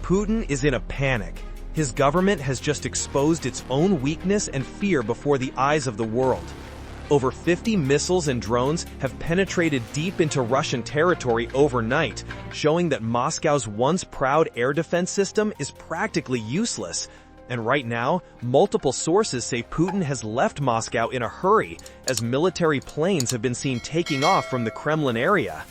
Putin is in a panic. His government has just exposed its own weakness and fear before the eyes of the world. Over 50 missiles and drones have penetrated deep into Russian territory overnight, showing that Moscow's once proud air defense system is practically useless. And right now, multiple sources say Putin has left Moscow in a hurry, as military planes have been seen taking off from the Kremlin area.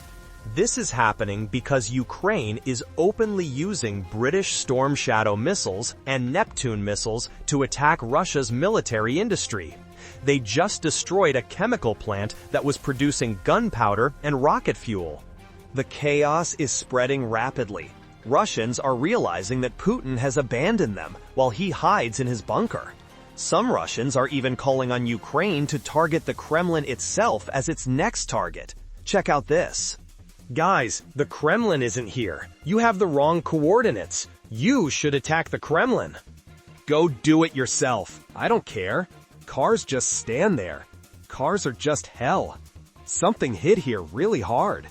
This is happening because Ukraine is openly using British Storm Shadow missiles and Neptune missiles to attack Russia's military industry. They just destroyed a chemical plant that was producing gunpowder and rocket fuel. The chaos is spreading rapidly. Russians are realizing that Putin has abandoned them while he hides in his bunker. Some Russians are even calling on Ukraine to target the Kremlin itself as its next target. Check out this. Guys, the Kremlin isn't here. You have the wrong coordinates. You should attack the Kremlin. Go do it yourself. I don't care. Cars just stand there. Cars are just hell. Something hit here really hard.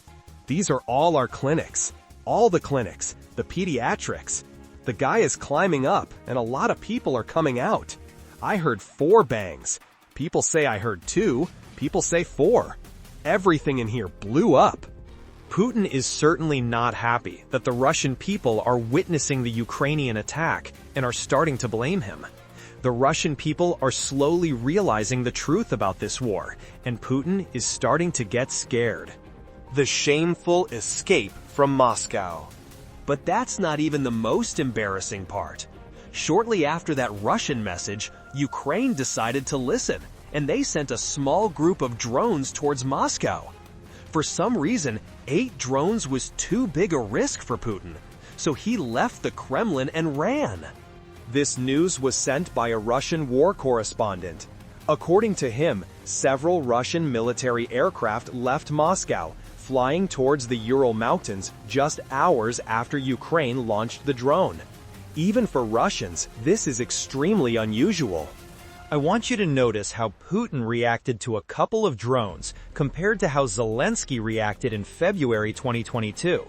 These are all our clinics. All the clinics. The pediatrics. The guy is climbing up, and a lot of people are coming out. I heard 4 bangs. People say I heard 2. People say 4. Everything in here blew up. Putin is certainly not happy that the Russian people are witnessing the Ukrainian attack and are starting to blame him. The Russian people are slowly realizing the truth about this war, and Putin is starting to get scared. The shameful escape from Moscow. But that's not even the most embarrassing part. Shortly after that Russian message, Ukraine decided to listen, and they sent a small group of drones towards Moscow. For some reason, 8 drones was too big a risk for Putin, so he left the Kremlin and ran. This news was sent by a Russian war correspondent. According to him, several Russian military aircraft left Moscow, flying towards the Ural Mountains just hours after Ukraine launched the drone. Even for Russians, this is extremely unusual. I want you to notice how Putin reacted to a couple of drones compared to how Zelensky reacted in February 2022.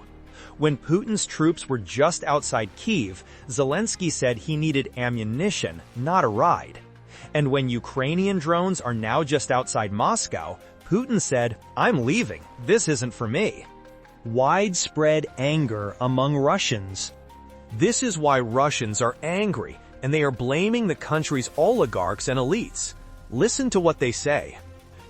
When Putin's troops were just outside Kyiv, Zelensky said he needed ammunition, not a ride. And when Ukrainian drones are now just outside Moscow, Putin said, "I'm leaving. This isn't for me." Widespread anger among Russians. This is why Russians are angry, and they are blaming the country's oligarchs and elites. Listen to what they say.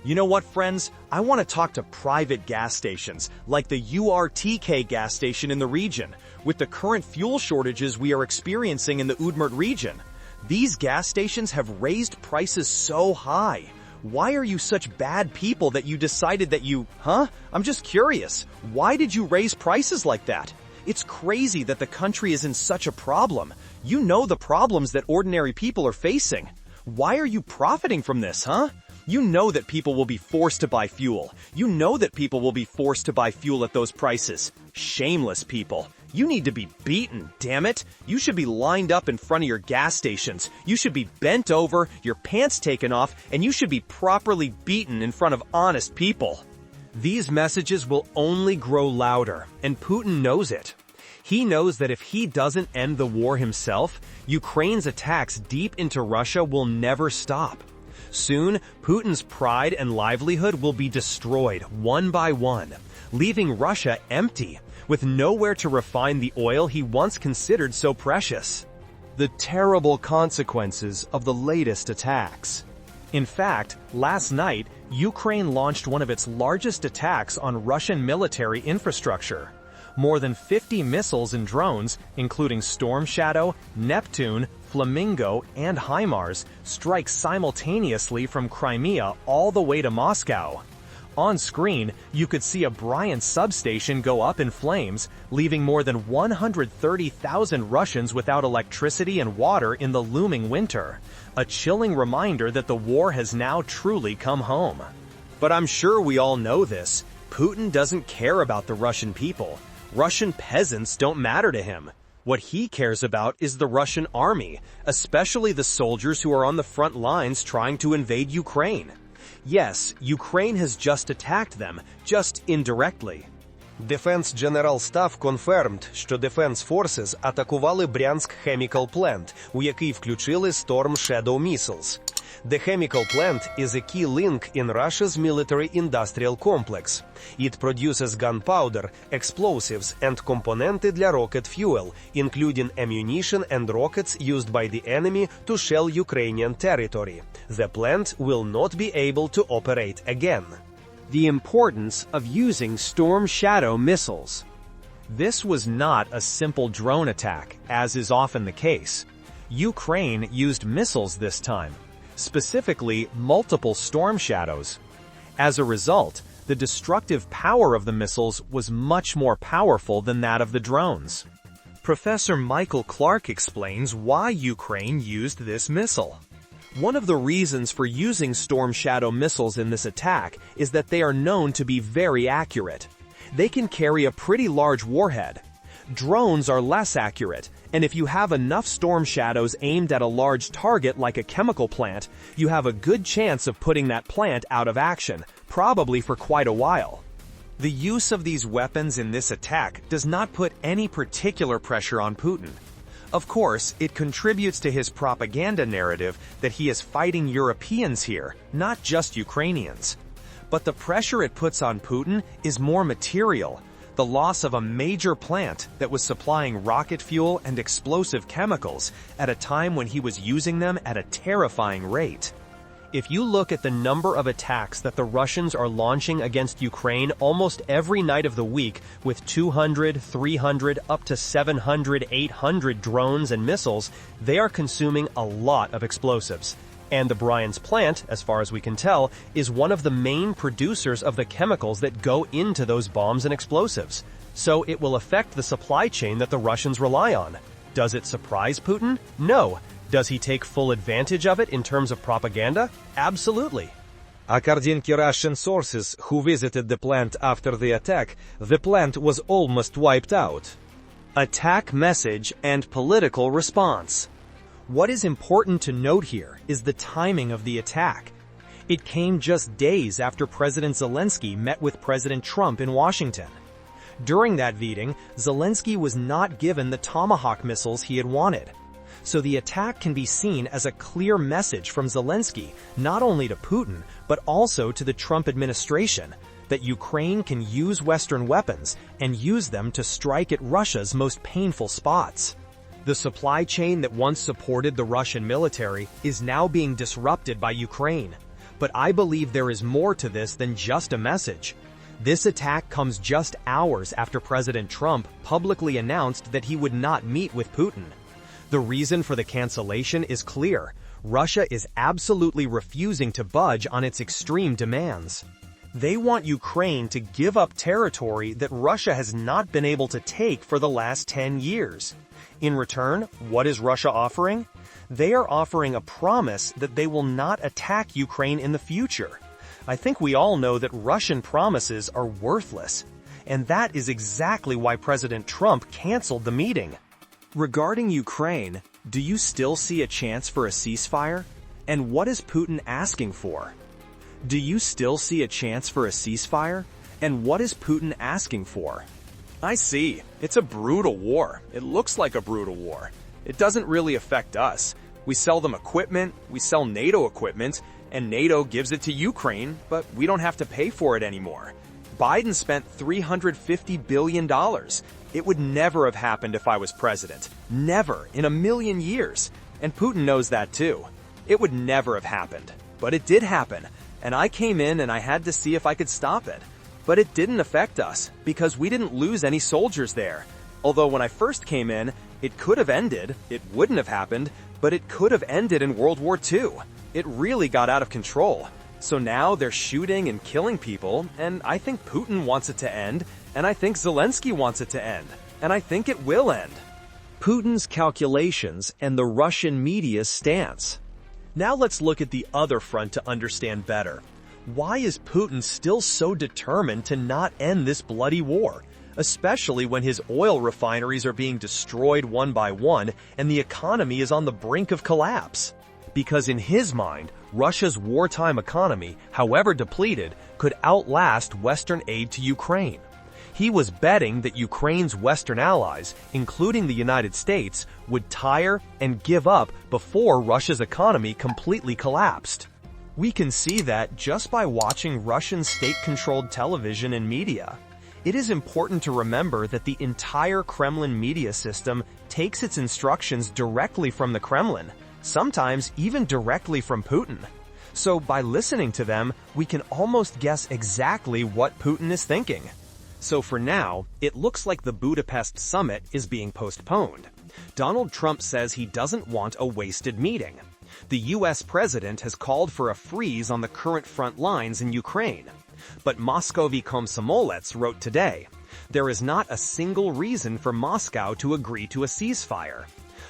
You know what, friends? I want to talk to private gas stations, like the URTK gas station in the region. With the current fuel shortages we are experiencing in the Udmurt region, these gas stations have raised prices so high. Why are you such bad people that you decided that I'm just curious. Why did you raise prices like that? It's crazy that the country is in such a problem. You know the problems that ordinary people are facing. Why are you profiting from this, You know that people will be forced to buy fuel. You know that people will be forced to buy fuel at those prices. Shameless people. You need to be beaten, damn it. You should be lined up in front of your gas stations. You should be bent over, your pants taken off, and you should be properly beaten in front of honest people. These messages will only grow louder, and Putin knows it. He knows that if he doesn't end the war himself, Ukraine's attacks deep into Russia will never stop. Soon, Putin's pride and livelihood will be destroyed one by one, leaving Russia empty, with nowhere to refine the oil he once considered so precious. The terrible consequences of the latest attacks. In fact, last night, Ukraine launched one of its largest attacks on Russian military infrastructure. More than 50 missiles and drones, including Storm Shadow, Neptune, Flamingo, and HIMARS, strike simultaneously from Crimea all the way to Moscow. On screen, you could see a Bryansk substation go up in flames, leaving more than 130,000 Russians without electricity and water in the looming winter. A chilling reminder that the war has now truly come home. But I'm sure we all know this. Putin doesn't care about the Russian people. Russian peasants don't matter to him. What he cares about is the Russian army, especially the soldiers who are on the front lines trying to invade Ukraine. Yes, Ukraine has just attacked them, just indirectly. Defense General Staff confirmed, що Defense Forces атакували Брянськ Chemical Plant, у який включили Storm Shadow missiles. The chemical plant is a key link in Russia's military-industrial complex. It produces gunpowder, explosives, and componenti для rocket fuel, including ammunition and rockets used by the enemy to shell Ukrainian territory. The plant will not be able to operate again. The importance of using Storm Shadow missiles. This was not a simple drone attack, as is often the case. Ukraine used missiles this time, specifically multiple Storm Shadows. As a result, the destructive power of the missiles was much more powerful than that of the drones. Professor Michael Clark explains why Ukraine used this missile. One of the reasons for using Storm Shadow missiles in this attack is that they are known to be very accurate. They can carry a pretty large warhead. Drones are less accurate, and if you have enough Storm Shadows aimed at a large target like a chemical plant, you have a good chance of putting that plant out of action, probably for quite a while. The use of these weapons in this attack does not put any particular pressure on Putin. Of course, it contributes to his propaganda narrative that he is fighting Europeans here, not just Ukrainians. But the pressure it puts on Putin is more material. The loss of a major plant that was supplying rocket fuel and explosive chemicals at a time when he was using them at a terrifying rate. If you look at the number of attacks that the Russians are launching against Ukraine almost every night of the week with 200, 300, up to 700, 800 drones and missiles, they are consuming a lot of explosives. And the Bryansk plant, as far as we can tell, is one of the main producers of the chemicals that go into those bombs and explosives. So it will affect the supply chain that the Russians rely on. Does it surprise Putin? No. Does he take full advantage of it in terms of propaganda? Absolutely. According to Russian sources who visited the plant after the attack, the plant was almost wiped out. Attack message and political response. What is important to note here is the timing of the attack. It came just days after President Zelensky met with President Trump in Washington. During that meeting, Zelensky was not given the Tomahawk missiles he had wanted. So the attack can be seen as a clear message from Zelensky, not only to Putin, but also to the Trump administration, that Ukraine can use Western weapons and use them to strike at Russia's most painful spots. The supply chain that once supported the Russian military is now being disrupted by Ukraine. But I believe there is more to this than just a message. This attack comes just hours after President Trump publicly announced that he would not meet with Putin. The reason for the cancellation is clear. Russia is absolutely refusing to budge on its extreme demands. They want Ukraine to give up territory that Russia has not been able to take for the last 10 years. In return, what is Russia offering? They are offering a promise that they will not attack Ukraine in the future. I think we all know that Russian promises are worthless. And that is exactly why President Trump canceled the meeting. Regarding Ukraine, do you still see a chance for a ceasefire? And what is Putin asking for? Do you still see a chance for a ceasefire? And what is Putin asking for? I see. It's a brutal war. It looks like a brutal war. It doesn't really affect us. We sell them equipment, we sell NATO equipment, and NATO gives it to Ukraine, but we don't have to pay for it anymore. Biden spent $350 billion. It would never have happened if I was president. Never, in a million years. And Putin knows that too. It would never have happened. But it did happen. And I came in and I had to see if I could stop it. But it didn't affect us, because we didn't lose any soldiers there. Although when I first came in, it could have ended. It wouldn't have happened, but it could have ended in World War II. It really got out of control. So now they're shooting and killing people, and I think Putin wants it to end, and I think Zelensky wants it to end, and I think it will end. Putin's calculations and the Russian media's stance. Now let's look at the other front to understand better. Why is Putin still so determined to not end this bloody war, especially when his oil refineries are being destroyed one by one and the economy is on the brink of collapse? Because in his mind, Russia's wartime economy, however depleted, could outlast Western aid to Ukraine. He was betting that Ukraine's Western allies, including the United States, would tire and give up before Russia's economy completely collapsed. We can see that just by watching Russian state-controlled television and media. It is important to remember that the entire Kremlin media system takes its instructions directly from the Kremlin, sometimes even directly from Putin. So by listening to them, we can almost guess exactly what Putin is thinking. So for now, it looks like the Budapest summit is being postponed. Donald Trump says he doesn't want a wasted meeting. The US president has called for a freeze on the current front lines in Ukraine. But Moscowy Komsomolets wrote today, there is not a single reason for Moscow to agree to a ceasefire.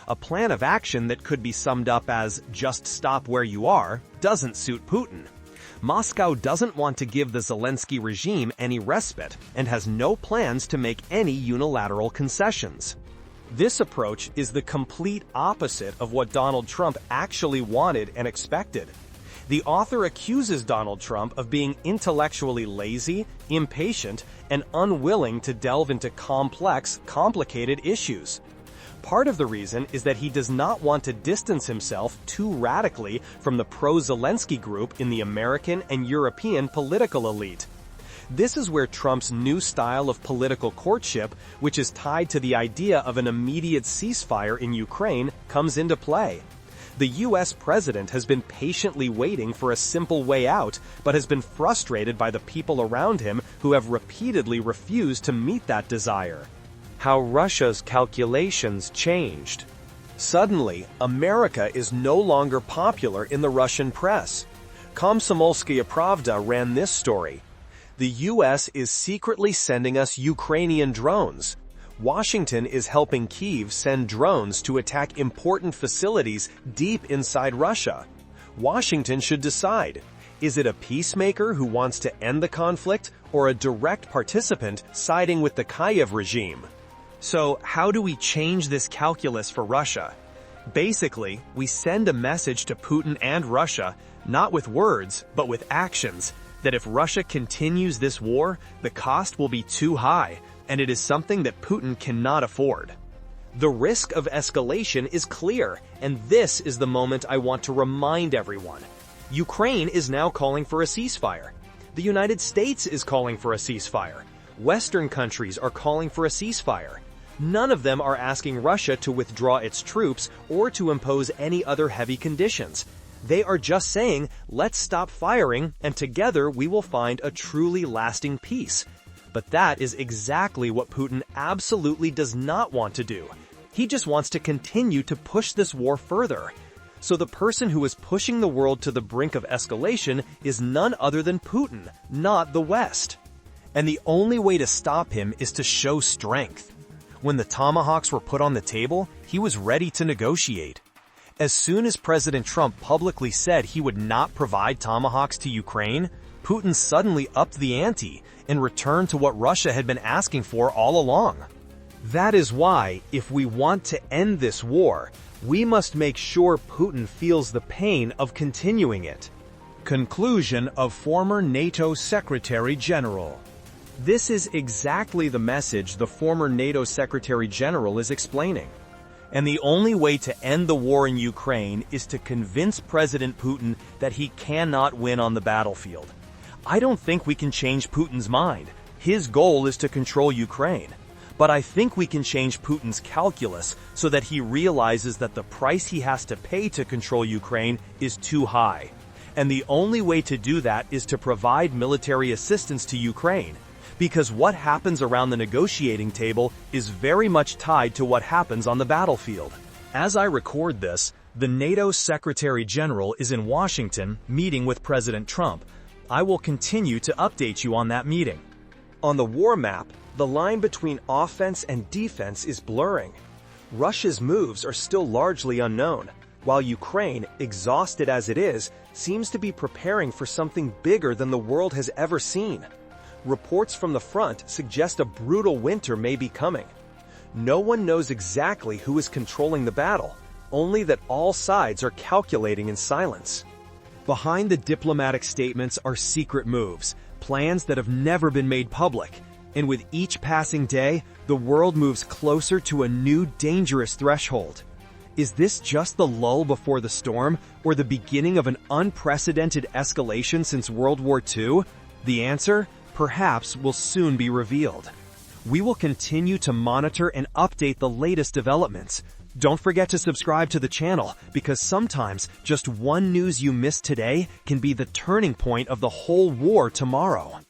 A plan of action that could be summed up as just stop where you are doesn't suit Putin. Moscow doesn't want to give the Zelensky regime any respite and has no plans to make any unilateral concessions. This approach is the complete opposite of what Donald Trump actually wanted and expected. The author accuses Donald Trump of being intellectually lazy, impatient, and unwilling to delve into complex, complicated issues. Part of the reason is that he does not want to distance himself too radically from the pro-Zelensky group in the American and European political elite. This is where Trump's new style of political courtship, which is tied to the idea of an immediate ceasefire in Ukraine, comes into play. The US president has been patiently waiting for a simple way out, but has been frustrated by the people around him who have repeatedly refused to meet that desire. How Russia's calculations changed. Suddenly, America is no longer popular in the Russian press. Komsomolskaya Pravda ran this story. The US is secretly sending us Ukrainian drones. Washington is helping Kyiv send drones to attack important facilities deep inside Russia. Washington should decide. Is it a peacemaker who wants to end the conflict or a direct participant siding with the Kyiv regime? So how do we change this calculus for Russia? Basically, we send a message to Putin and Russia, not with words, but with actions, that if Russia continues this war, the cost will be too high, and it is something that Putin cannot afford. The risk of escalation is clear, and this is the moment I want to remind everyone. Ukraine is now calling for a ceasefire. The United States is calling for a ceasefire. Western countries are calling for a ceasefire. None of them are asking Russia to withdraw its troops or to impose any other heavy conditions. They are just saying, let's stop firing, and together we will find a truly lasting peace. But that is exactly what Putin absolutely does not want to do. He just wants to continue to push this war further. So the person who is pushing the world to the brink of escalation is none other than Putin, not the West. And the only way to stop him is to show strength. When the tomahawks were put on the table, he was ready to negotiate. As soon as President Trump publicly said he would not provide tomahawks to Ukraine, Putin suddenly upped the ante and returned to what Russia had been asking for all along. That is why, if we want to end this war, we must make sure Putin feels the pain of continuing it. Conclusion of former NATO Secretary General. This is exactly the message the former NATO Secretary General is explaining. And the only way to end the war in Ukraine is to convince President Putin that he cannot win on the battlefield. I don't think we can change Putin's mind. His goal is to control Ukraine. But I think we can change Putin's calculus so that he realizes that the price he has to pay to control Ukraine is too high. And the only way to do that is to provide military assistance to Ukraine. Because what happens around the negotiating table is very much tied to what happens on the battlefield. As I record this, the NATO Secretary General is in Washington meeting with President Trump. I will continue to update you on that meeting. On the war map, the line between offense and defense is blurring. Russia's moves are still largely unknown, while Ukraine, exhausted as it is, seems to be preparing for something bigger than the world has ever seen. Reports from the front suggest a brutal winter may be coming. No one knows exactly who is controlling the battle, only that all sides are calculating in silence. Behind the diplomatic statements are secret moves, plans that have never been made public. And with each passing day, the world moves closer to a new dangerous threshold. Is this just the lull before the storm, or the beginning of an unprecedented escalation since World War II? The answer, perhaps, will soon be revealed. We will continue to monitor and update the latest developments. Don't forget to subscribe to the channel, because sometimes just one news you missed today can be the turning point of the whole war tomorrow.